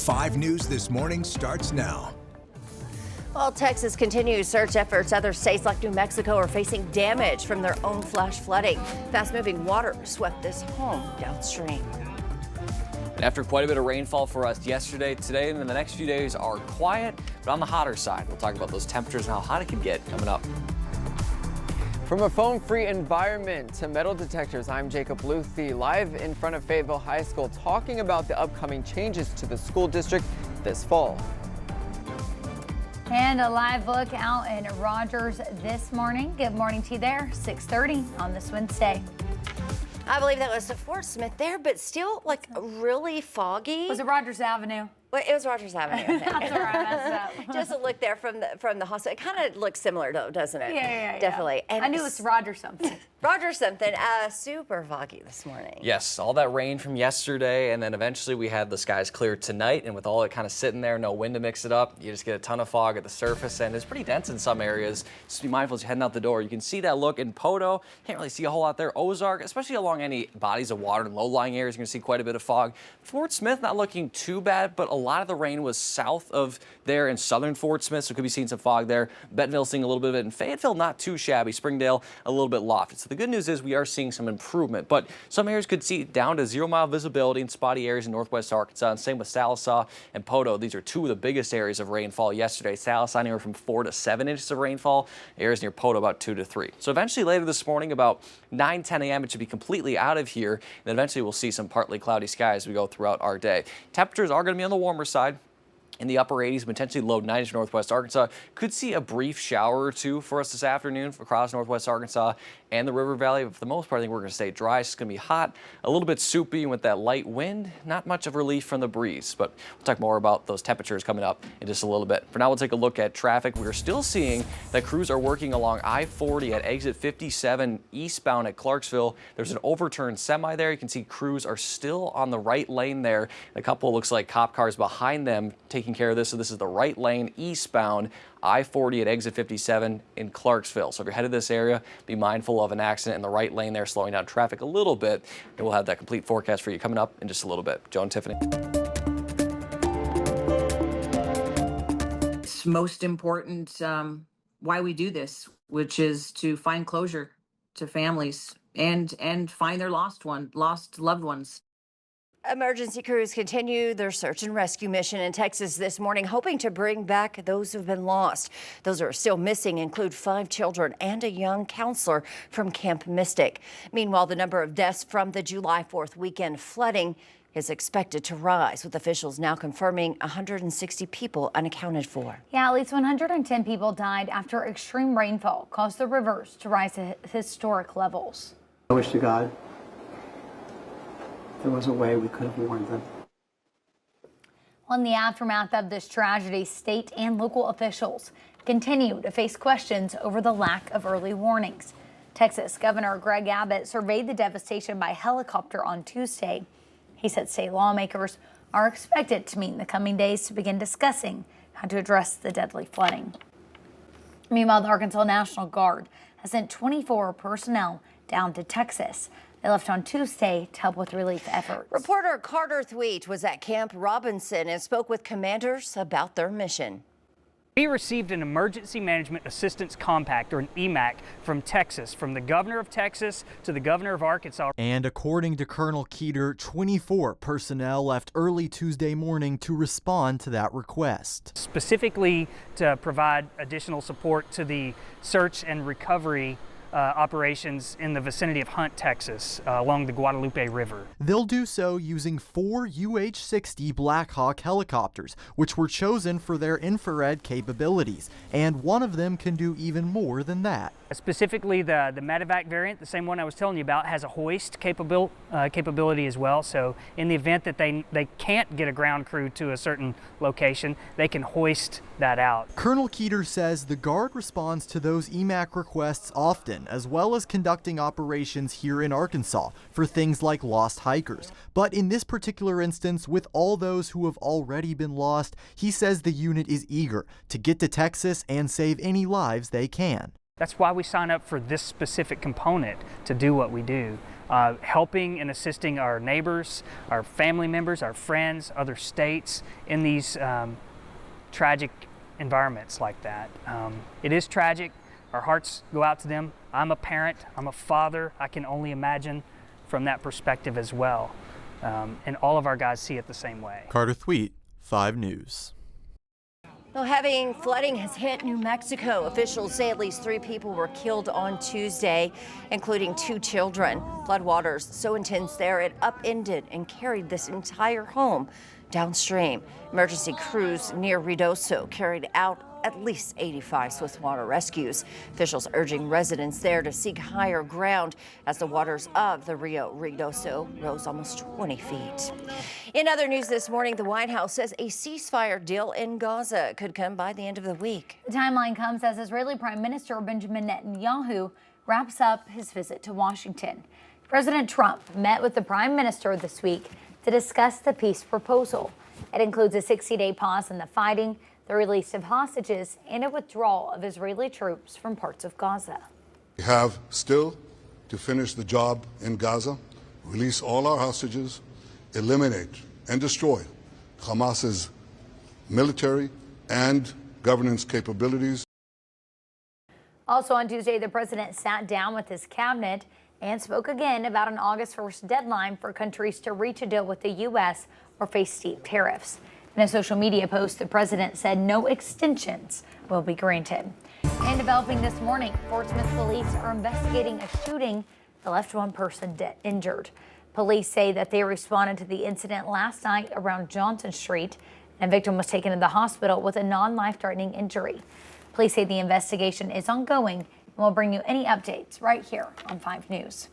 5 News This Morning starts now. While Texas continues search efforts, other states like New Mexico are facing damage from their own flash flooding. Fast-moving water swept this home downstream. And after quite a bit of rainfall for us yesterday, today and the next few days are quiet, but on the hotter side. We'll talk about those temperatures and how hot it can get coming up. From a foam-free environment to metal detectors, I'm Jacob Luthi, live in front of Fayetteville High School, talking about the upcoming changes to the school district this fall. And a live look out in Rogers this morning. Good morning to you there, 6:30 on this Wednesday. I believe that was Fort Smith there, but still like really foggy. Was it Rogers Avenue? Well, it was Rogers Avenue. That's where I messed up. Just a look there from the hospital. It kind of looks similar though, doesn't it? Yeah. Definitely. And I knew it was Roger something. Roger something. Super foggy this morning. Yes, all that rain from yesterday, and then eventually we had the skies clear tonight, and with all it kind of sitting there, no wind to mix it up, you just get a ton of fog at the surface, and it's pretty dense in some areas. Just be mindful as you're heading out the door. You can see that look in Poto. Can't really see a whole lot there. Ozark, especially along any bodies of water and low-lying areas, you're going to see quite a bit of fog. Fort Smith not looking too bad, but a lot of the rain was south of there in southern Fort Smith, so could be seeing some fog there. Bentonville seeing a little bit of it, and Fayetteville not too shabby. Springdale a little bit lofted. So the good news is we are seeing some improvement, but some areas could see down to 0-mile visibility in spotty areas in northwest Arkansas, and same with Sallisaw and Poto. These are two of the biggest areas of rainfall yesterday. Sallisaw anywhere from 4 to 7 inches of rainfall. Areas near Poto about 2 to 3. So eventually later this morning, about 9-10 a.m., it should be completely out of here. And then eventually we'll see some partly cloudy skies as we go throughout our day. Temperatures are going to be on the warmer side. In the upper 80s, potentially low 90s for northwest Arkansas. Could see a brief shower or two for us this afternoon across northwest Arkansas and the River Valley. But for the most part, I think we're going to stay dry. It's going to be hot, a little bit soupy, and with that light wind, not much of relief from the breeze. But we'll talk more about those temperatures coming up in just a little bit. For now, we'll take a look at traffic. We're still seeing that crews are working along I-40 at exit 57 eastbound at Clarksville. There's an overturned semi there. You can see crews are still on the right lane there. A couple looks like cop cars behind them taking care of this. So this is the right lane eastbound I-40 at exit 57 in Clarksville. So if you're headed this area, be mindful of an accident in the right lane there, slowing down traffic a little bit. And we'll have that complete forecast for you coming up in just a little bit. Joe and Tiffany. It's most important why we do this, which is to find closure to families and find their lost loved ones. Emergency crews continue their search and rescue mission in Texas this morning, hoping to bring back those who've been lost. Those who are still missing include 5 children and a young counselor from Camp Mystic. Meanwhile, the number of deaths from the July 4th weekend flooding is expected to rise, with officials now confirming 160 people unaccounted for. Yeah, at least 110 people died after extreme rainfall caused the rivers to rise to historic levels. I wish to God there was a way we could have warned them. In the aftermath of this tragedy, state and local officials continue to face questions over the lack of early warnings. Texas Governor Greg Abbott surveyed the devastation by helicopter on Tuesday. He said state lawmakers are expected to meet in the coming days to begin discussing how to address the deadly flooding. Meanwhile, the Arkansas National Guard has sent 24 personnel down to Texas. They left on Tuesday to help with relief efforts. Reporter Carter Thweet was at Camp Robinson and spoke with commanders about their mission. We received an Emergency Management Assistance Compact, or an EMAC, from Texas, from the governor of Texas to the governor of Arkansas. And according to Colonel Keeter, 24 personnel left early Tuesday morning to respond to that request. Specifically to provide additional support to the search and recovery operations in the vicinity of Hunt, Texas, along the Guadalupe River. They'll do so using 4 UH-60 Black Hawk helicopters, which were chosen for their infrared capabilities, and one of them can do even more than that. Specifically, the Medevac variant, the same one I was telling you about, has a hoist capability as well. So in the event that they can't get a ground crew to a certain location, they can hoist that out. Colonel Keeter says the Guard responds to those EMAC requests often, as well as conducting operations here in Arkansas for things like lost hikers. But in this particular instance, with all those who have already been lost, he says the unit is eager to get to Texas and save any lives they can. That's why we sign up for this specific component to do what we do. helping and assisting our neighbors, our family members, our friends, other states in these tragic environments like that. It is tragic. Our hearts go out to them. I'm a parent, I'm a father. I can only imagine from that perspective as well. And all of our guys see it the same way. Carter Thweet, 5 News. Well, heavy flooding has hit New Mexico. Officials say at least 3 people were killed on Tuesday, including 2 children. Floodwaters so intense there it upended and carried this entire home downstream. Emergency crews near Ruidoso carried out at least 85 swiftwater rescues. Officials urging residents there to seek higher ground as the waters of the Rio Ruidoso rose almost 20 feet. In other news this morning, the White House says a ceasefire deal in Gaza could come by the end of the week. The timeline comes as Israeli Prime Minister Benjamin Netanyahu wraps up his visit to Washington. President Trump met with the Prime Minister this week to discuss the peace proposal. It includes a 60-day pause in the fighting, the release of hostages, and a withdrawal of Israeli troops from parts of Gaza. We have still to finish the job in Gaza, release all our hostages, eliminate and destroy Hamas's military and governance capabilities. Also on Tuesday, the president sat down with his cabinet and spoke again about an August 1st deadline for countries to reach a deal with the U.S. or face steep tariffs. In a social media post, the president said no extensions will be granted. And developing this morning, Fort Smith police are investigating a shooting that left 1 person injured. Police say that they responded to the incident last night around Johnson Street, and a victim was taken to the hospital with a non-life-threatening injury. Police say the investigation is ongoing, and we'll bring you any updates right here on 5 News.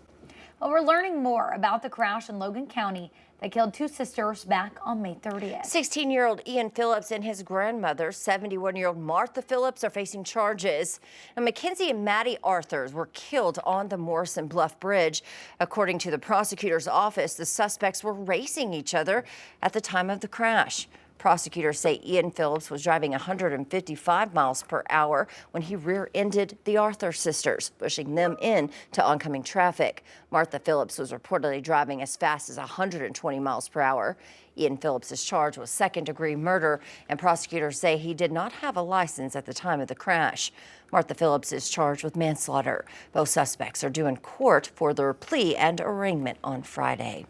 Well, we're learning more about the crash in Logan County that killed 2 sisters back on May 30th. 16-year-old Ian Phillips and his grandmother, 71-year-old Martha Phillips, are facing charges. And Mackenzie and Maddie Arthurs were killed on the Morrison Bluff Bridge. According to the prosecutor's office, the suspects were racing each other at the time of the crash. Prosecutors say Ian Phillips was driving 155 miles per hour when he rear-ended the Arthur sisters, pushing them into oncoming traffic. Martha Phillips was reportedly driving as fast as 120 miles per hour. Ian Phillips is charged with second-degree murder, and prosecutors say he did not have a license at the time of the crash. Martha Phillips is charged with manslaughter. Both suspects are due in court for their plea and arraignment on Friday.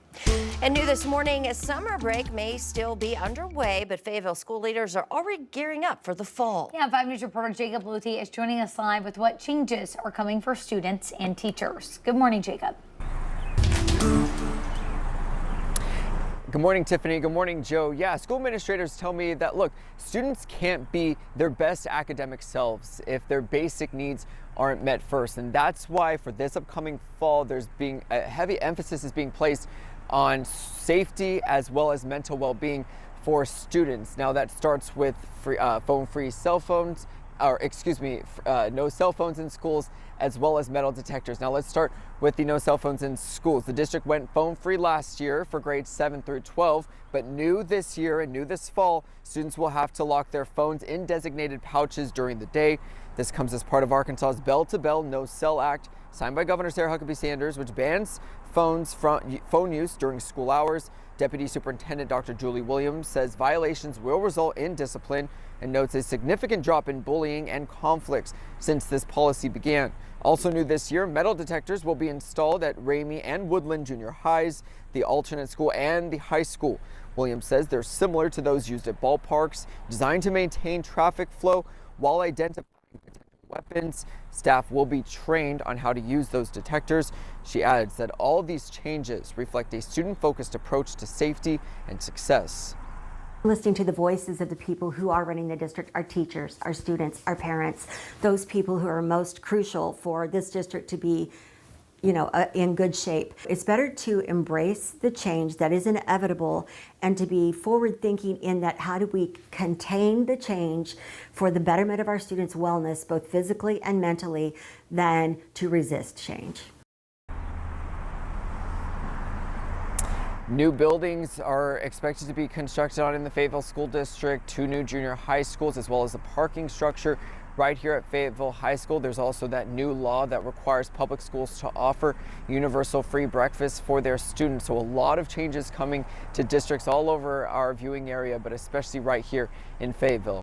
And new this morning, a summer break may still be underway, but Fayetteville school leaders are already gearing up for the fall. Yeah, 5 News reporter Jacob Luthi is joining us live with what changes are coming for students and teachers. Good morning, Jacob. Good morning, Tiffany. Good morning, Joe. Yeah, school administrators tell me that, look, students can't be their best academic selves if their basic needs aren't met first. And that's why for this upcoming fall, there's being a heavy emphasis is being placed on safety as well as mental well-being for students. Now that starts with phone-free cell phones, no cell phones in schools, as well as metal detectors. Now let's start with the no cell phones in schools. The district went phone-free last year for grades 7 through 12, but new this year and new this fall, students will have to lock their phones in designated pouches during the day. This comes as part of Arkansas's Bell-to-Bell No Cell Act, signed by Governor Sarah Huckabee Sanders, which bans phone use during school hours. Deputy Superintendent Dr. Julie Williams says violations will result in discipline and notes a significant drop in bullying and conflicts since this policy began. Also new this year, metal detectors will be installed at Ramey and Woodland Junior Highs, the alternate school, and the high school. Williams says they're similar to those used at ballparks, designed to maintain traffic flow while identifying potential weapons. Staff will be trained on how to use those detectors. She adds that all these changes reflect a student-focused approach to safety and success. Listening to the voices of the people who are running the district, our teachers, our students, our parents, those people who are most crucial for this district to be, in good shape. It's better to embrace the change that is inevitable and to be forward thinking in that how do we contain the change for the betterment of our students' wellness, both physically and mentally, than to resist change. New buildings are expected to be constructed on in the Fayetteville School District, 2 new junior high schools, as well as a parking structure right here at Fayetteville High School. There's also that new law that requires public schools to offer universal free breakfast for their students. So a lot of changes coming to districts all over our viewing area, but especially right here in Fayetteville.